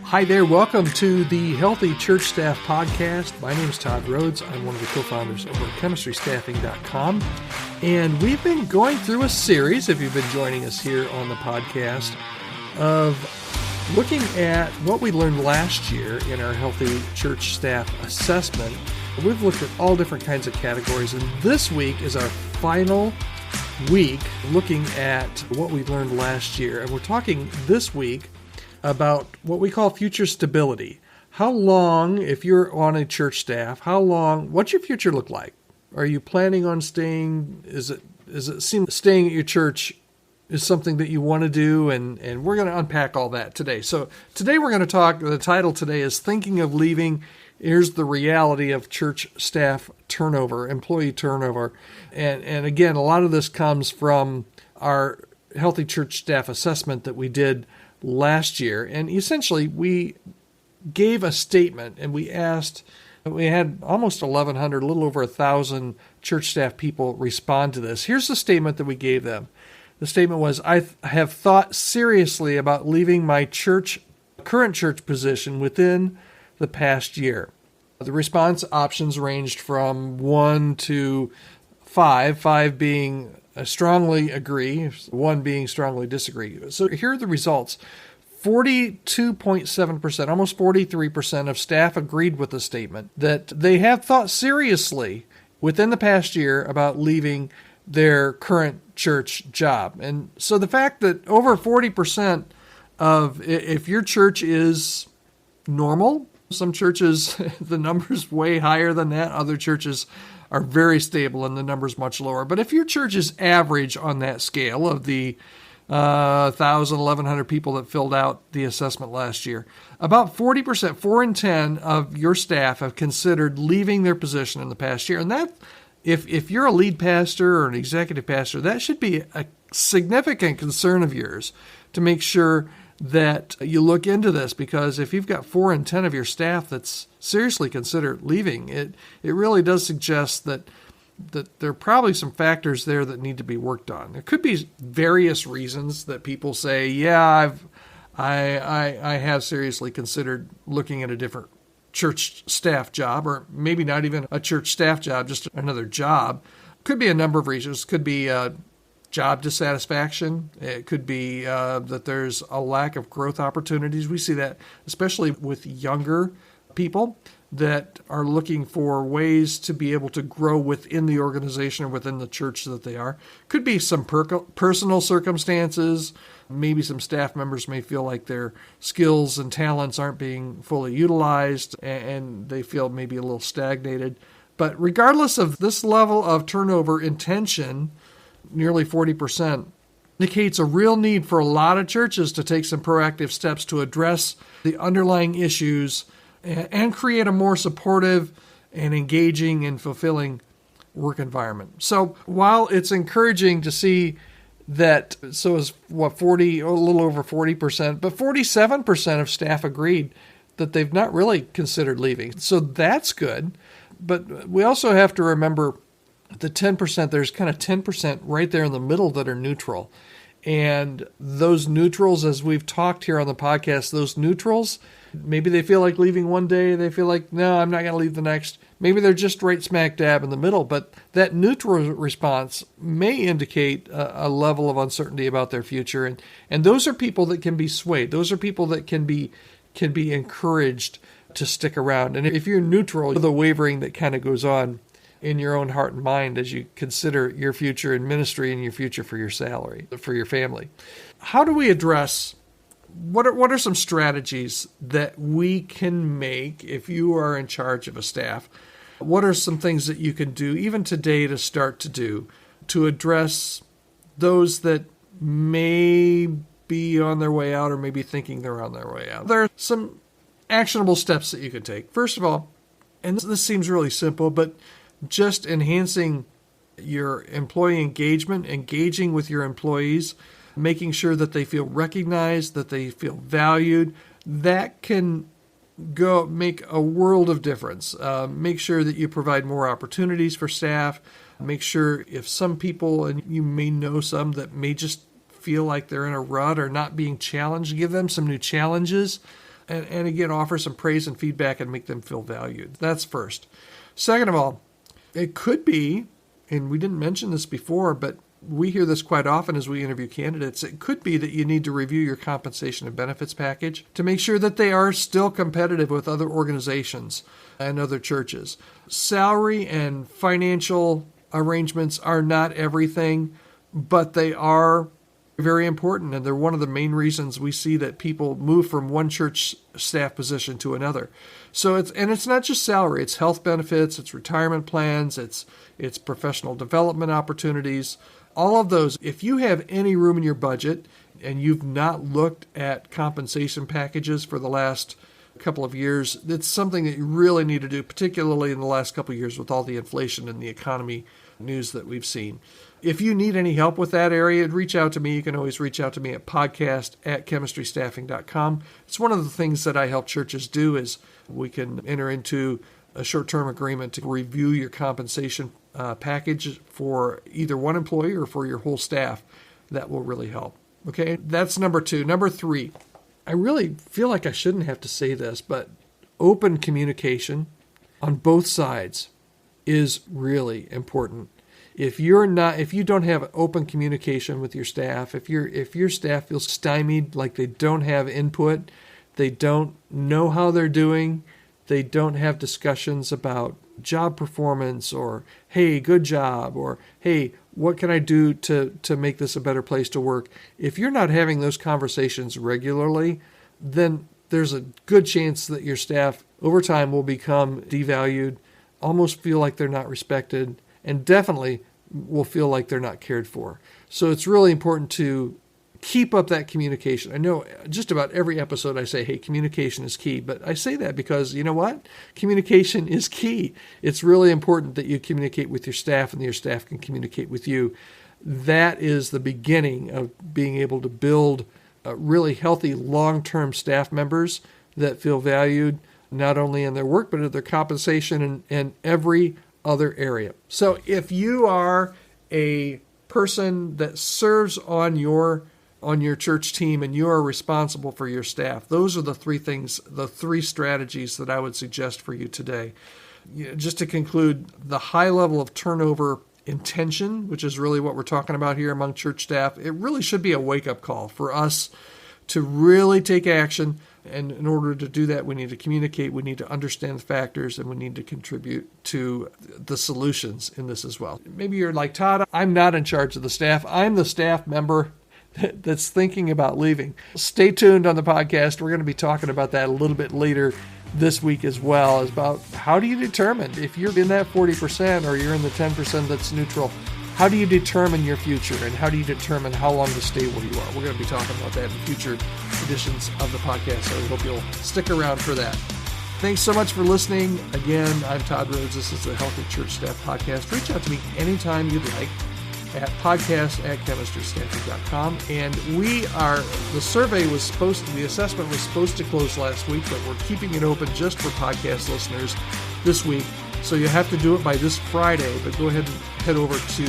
Hi there, welcome to the Healthy Church Staff Podcast. My name is Todd Rhoades. I'm one of the co-founders over at chemistrystaffing.com. And we've been going through a series, if you've been joining us here on the podcast, of looking at what we learned last year in our Healthy Church Staff Assessment. We've looked at all different kinds of categories, and this week is our final week looking at what we learned last year. And we're talking this week about what we call future stability. How long, if you're on a church staff, what's your future look like? Are you planning on staying? Does it seem staying at your church is something that you want to do? And we're going to unpack all that today. So today we're going to talk, the title today is Thinking of Leaving. Here's the reality of church staff turnover, employee turnover. And again, a lot of this comes from our Healthy Church Staff Assessment that we did last year. And essentially, we gave a statement and we had almost 1,100, a little over 1,000 church staff people respond to this. Here's the statement that we gave them. The statement was, I have thought seriously about leaving my current church position within the past year. The response options ranged from 1 to 5, 5 being strongly agree, 1 being strongly disagree. So here are the results. 42.7%, almost 43% of staff agreed with the statement that they have thought seriously within the past year about leaving their current church job. And so the fact that over 40% of, if your church is normal, some churches, the number's way higher than that. Other churches are very stable and the number's much lower. But if your church is average on that scale of the 1,000, 1,100 people that filled out the assessment last year, about 40%, 4 in 10 of your staff have considered leaving their position in the past year. And that, if you're a lead pastor or an executive pastor, that should be a significant concern of yours to make sure that you look into this, because if you've got 4 in 10 of your staff that's seriously considered leaving, it really does suggest that there are probably some factors there that need to be worked on. There could be various reasons that people say, yeah, I have seriously considered looking at a different church staff job, or maybe not even a church staff job, just another job. Could be a number of reasons. Could be job dissatisfaction. It could be that there's a lack of growth opportunities. We see that especially with younger people that are looking for ways to be able to grow within the organization or within the church that they are. Could be some personal circumstances. Maybe some staff members may feel like their skills and talents aren't being fully utilized and they feel maybe a little stagnated. But regardless of this level of turnover intention, nearly 40%, indicates a real need for a lot of churches to take some proactive steps to address the underlying issues and create a more supportive and engaging and fulfilling work environment. So while it's encouraging to see that, so is a little over 40%, but 47% of staff agreed that they've not really considered leaving. So that's good. But we also have to remember the 10%, there's kind of 10% right there in the middle that are neutral. And those neutrals, as we've talked here on the podcast, those neutrals, maybe they feel like leaving one day, they feel like, no, I'm not going to leave the next. Maybe they're just right smack dab in the middle, but that neutral response may indicate a level of uncertainty about their future. And those are people that can be swayed. Those are people that can be encouraged to stick around. And if you're neutral, the wavering that kind of goes on in your own heart and mind as you consider your future in ministry and your future for your salary, for your family. How do we address, what are some strategies that we can make if you are in charge of a staff? What are some things that you can do even today to start to do to address those that may be on their way out or maybe thinking they're on their way out? There are some actionable steps that you can take. First of all, and this seems really simple, but just enhancing your employee engagement, engaging with your employees, making sure that they feel recognized, that they feel valued, that can go make a world of difference. Make sure that you provide more opportunities for staff. Make sure if some people, and you may know some that may just feel like they're in a rut or not being challenged, give them some new challenges. and again, offer some praise and feedback and make them feel valued. That's first. Second of all, it could be, and we didn't mention this before, but we hear this quite often as we interview candidates. It could be that you need to review your compensation and benefits package to make sure that they are still competitive with other organizations and other churches. Salary and financial arrangements are not everything, but they are very important, and they're one of the main reasons we see that people move from one church staff position to another. So it's not just salary, it's health benefits, it's retirement plans, it's professional development opportunities, all of those. If you have any room in your budget and you've not looked at compensation packages for the last couple of years, it's something that you really need to do, particularly in the last couple of years with all the inflation and the economy news that we've seen. If you need any help with that area, reach out to me. You can always reach out to me at podcast@chemistrystaffing.com. It's one of the things that I help churches do is we can enter into a short-term agreement to review your compensation package for either one employee or for your whole staff. That will really help. Okay, that's number 2. Number 3, I really feel like I shouldn't have to say this, but open communication on both sides is really important. If you don't have open communication with your staff, if your staff feels stymied, like they don't have input, they don't know how they're doing, they don't have discussions about job performance or, hey, good job, or, hey, what can I do to make this a better place to work? If you're not having those conversations regularly, then there's a good chance that your staff over time will become devalued, almost feel like they're not respected, and definitely will feel like they're not cared for. So it's really important to keep up that communication. I know just about every episode I say, hey, communication is key, but I say that because you know what? Communication is key. It's really important that you communicate with your staff and that your staff can communicate with you. That is the beginning of being able to build really healthy long-term staff members that feel valued not only in their work, but in their compensation and every other area. So if you are a person that serves on your church team and you are responsible for your staff, those are the 3 strategies that I would suggest for you today. Just to conclude, the high level of turnover intention, which is really what we're talking about here among church staff, it really should be a wake-up call for us to really take action. And in order to do that, we need to communicate, we need to understand the factors, and we need to contribute to the solutions in this as well. Maybe you're like, Todd, I'm not in charge of the staff. I'm the staff member that's thinking about leaving. Stay tuned on the podcast. We're going to be talking about that a little bit later this week as well, is about how do you determine if you're in that 40% or you're in the 10% that's neutral. How do you determine your future, and how do you determine how long to stay where you are? We're going to be talking about that in future editions of the podcast, so I hope you'll stick around for that. Thanks so much for listening. Again, I'm Todd Rhoades. This is the Healthy Church Staff Podcast. Reach out to me anytime you'd like at podcast@chemistrystaffing.com. And the assessment was supposed to close last week, but we're keeping it open just for podcast listeners this week. So you have to do it by this Friday, but go ahead and head over to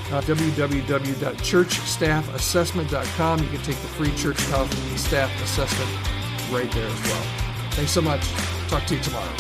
www.churchstaffassessment.com. You can take the free church health staff assessment right there as well. Thanks so much. Talk to you tomorrow.